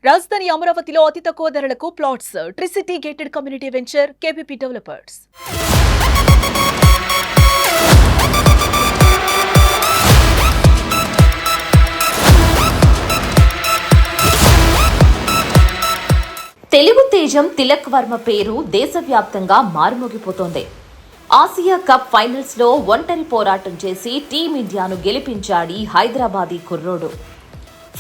రాజధాని అమరావతిలో అతి తక్కువ ధరలకు plots. Tricity gated community venture KPP developers. Telugu తేజం తిలక్ వర్మ పేరు దేశవ్యాప్తంగా మారుమోగిపోతోంది. ఆసియా కప్ ఫైనల్స్ లో ఒంటరి పోరాటం చేసి టీమిండియాను గెలిపించాడు హైదరాబాదీ కుర్రోడు.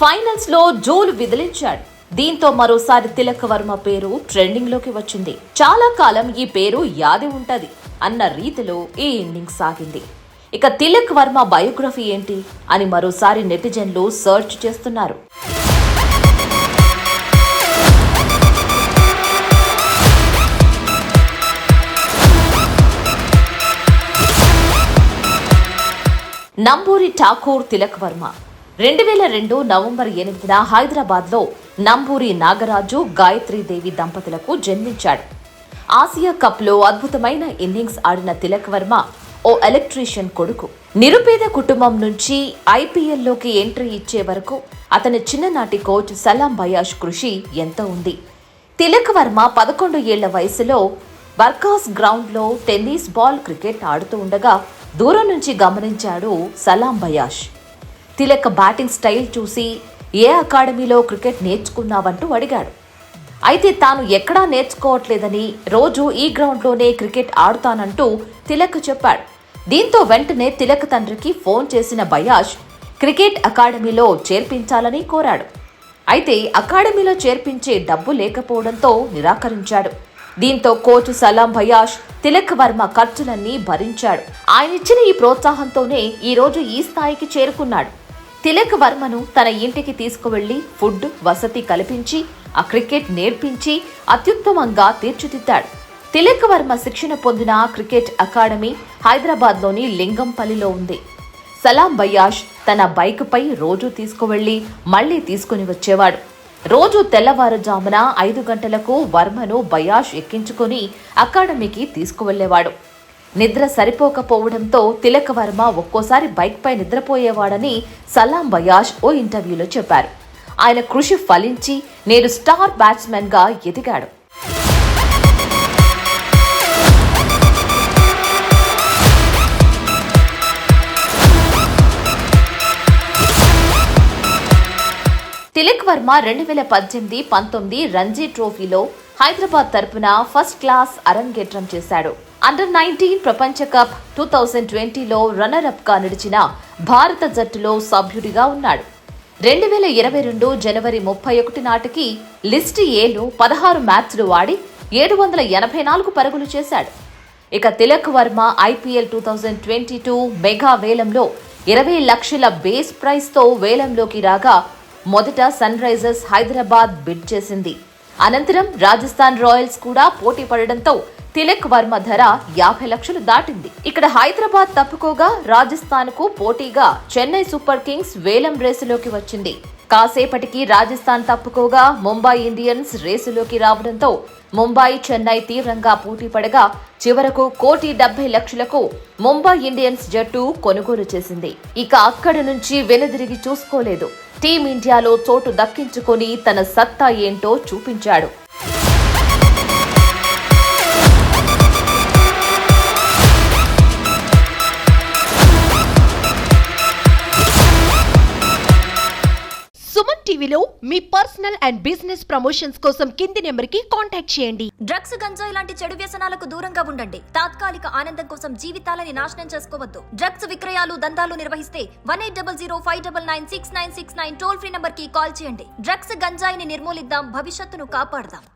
ఫైనల్స్ లో జోలు విదిలించాడు. దీంతో మరోసారి తిలక్ వర్మ పేరు ట్రెండింగ్ లోకి వచ్చింది. చాలా కాలం ఈ పేరు యాది ఉంటది అన్న రీతిలో ఈ ఇన్నింగ్స్ సాగింది. ఇక తిలక్ వర్మ బయోగ్రఫీ ఏంటి అని మరోసారి నెటిజన్లు సర్చ్ చేస్తున్నారు. నంబూరి ఠాకూర్ తిలక్ వర్మ 2002 నవంబర్ 8న హైదరాబాద్లో నంబూరి నాగరాజు గాయత్రీదేవి దంపతులకు జన్మించాడు. ఆసియా కప్లో అద్భుతమైన ఇన్నింగ్స్ ఆడిన తిలక్ వర్మ ఓ ఎలక్ట్రీషియన్ కొడుకు. నిరుపేద కుటుంబం నుంచి ఐపీఎల్లోకి ఎంట్రీ ఇచ్చే వరకు అతని చిన్ననాటి కోచ్ సలాం బయాష్ కృషి ఎంతో ఉంది. తిలక్ వర్మ 11 ఏళ్ల వయసులో వర్కాస్ గ్రౌండ్లో టెన్నిస్ బాల్ క్రికెట్ ఆడుతూ ఉండగా దూరం నుంచి గమనించాడు సలాం బయాష్. తిలక్ బ్యాటింగ్ స్టైల్ చూసి ఏ అకాడమీలో క్రికెట్ నేర్చుకున్నావంటూ అడిగాడు. అయితే తాను ఎక్కడా నేర్చుకోవట్లేదని, రోజు ఈ గ్రౌండ్లోనే క్రికెట్ ఆడుతానంటూ తిలక్ చెప్పాడు. దీంతో వెంటనే తిలక్ తండ్రికి ఫోన్ చేసిన బయాష్ క్రికెట్ అకాడమీలో చేర్పించాలని కోరాడు. అయితే అకాడమీలో చేర్పించే డబ్బు లేకపోవడంతో నిరాకరించాడు. దీంతో కోచ్ సలాం బయాష్ తిలక్ వర్మ ఖర్చులన్నీ భరించాడు. ఆయనిచ్చిన ఈ ప్రోత్సాహంతోనే ఈ రోజు ఈ స్థాయికి చేరుకున్నాడు. తిలక్ వర్మను తన ఇంటికి తీసుకువెళ్లి ఫుడ్ వసతి కల్పించి ఆ క్రికెట్ నేర్పించి అత్యుత్తమంగా తీర్చిదిద్దాడు. తిలక్ వర్మ శిక్షణ పొందిన క్రికెట్ అకాడమీ హైదరాబాద్లోని లింగంపల్లిలో ఉంది. సలాం బయాష్ తన బైక్పై రోజు తీసుకువెళ్లి మళ్లీ తీసుకుని వచ్చేవాడు. రోజు తెల్లవారుజామున 5 గంటలకు వర్మను బయాష్ ఎక్కించుకుని అకాడమీకి తీసుకువెళ్లేవాడు. నిద్ర సరిపోకపోవడంతో తిలక్ వర్మ ఒక్కోసారి బైక్పై నిద్రపోయేవాడని సలాం బయాష్ ఓ ఇంటర్వ్యూలో చెప్పారు. ఆయన కృషి ఫలించి నేడు స్టార్ బ్యాట్స్మెన్ గా ఎదిగాడు. తిలక్ వర్మ 2018-19 రంజీ ట్రోఫీలో హైదరాబాద్ తరపున ఫస్ట్ క్లాస్ అరంగేట్రం చేశాడు. అండర్ 19 ప్రపంచ కప్ 2020లో రన్నర్ అప్ గా నిలిచిన భారత జట్టులో సభ్యుడిగా ఉన్నాడు. 2022 జనవరి 31 నాటికి లిస్ట్ ఏలో 16 మ్యాచ్లు ఆడి 784 పరుగులు చేశాడు. ఇక తిలక్ వర్మ ఐపీఎల్ 2022 మెగా వేలంలో 20 లక్షల బేస్ ప్రైజ్ తో వేలంలోకి రాగా మొదట సన్ రైజర్స్ హైదరాబాద్ బిడ్ చేసింది. అనంతరం రాజస్థాన్ రాయల్స్ కూడా పోటీ పడడంతో తిలక్ వర్మ ధర 50 లక్షలు దాటింది. ఇక్కడ హైదరాబాద్ తప్పుకోగా రాజస్థాన్ కు పోటీగా చెన్నై సూపర్ కింగ్స్ వేలం రేసులోకి వచ్చింది. కాసేపటికి రాజస్థాన్ తప్పుకోగా ముంబై ఇండియన్స్ రేసులోకి రావడంతో ముంబై చెన్నై తీవ్రంగా పోటీ పడగా చివరకు 1,70,00,000కు ముంబై ఇండియన్స్ జట్టు కొనుగోలు చేసింది. ఇక అక్కడి నుంచి వెనుదిరిగి చూసుకోలేదు. టీమిండియాలో చోటు దక్కించుకొని తన సత్తా ఏంటో చూపించాడు. సుమన్ టీవీలో మీ పర్సనల్ అండ్ బిజినెస్ ప్రమోషన్స్ కోసం కింది నెంబర్కి కాంటాక్ట్ చేయండి. డ్రగ్స్, గంజాయి లాంటి చెడు వ్యసనాలకు దూరంగా ఉండండి. తాత్కాలిక ఆనందం కోసం జీవితాలని నాశనం చేసుకోవద్దు. డ్రగ్స్ విక్రయాలు, దందాలు నిర్వహిస్తే 1800-599-6969 టోల్ ఫ్రీ నంబర్ కి కాల్ చేయండి. డ్రగ్స్, గంజాయిని నిర్మూలిద్దాం, భవిష్యత్తును కాపాడదాం.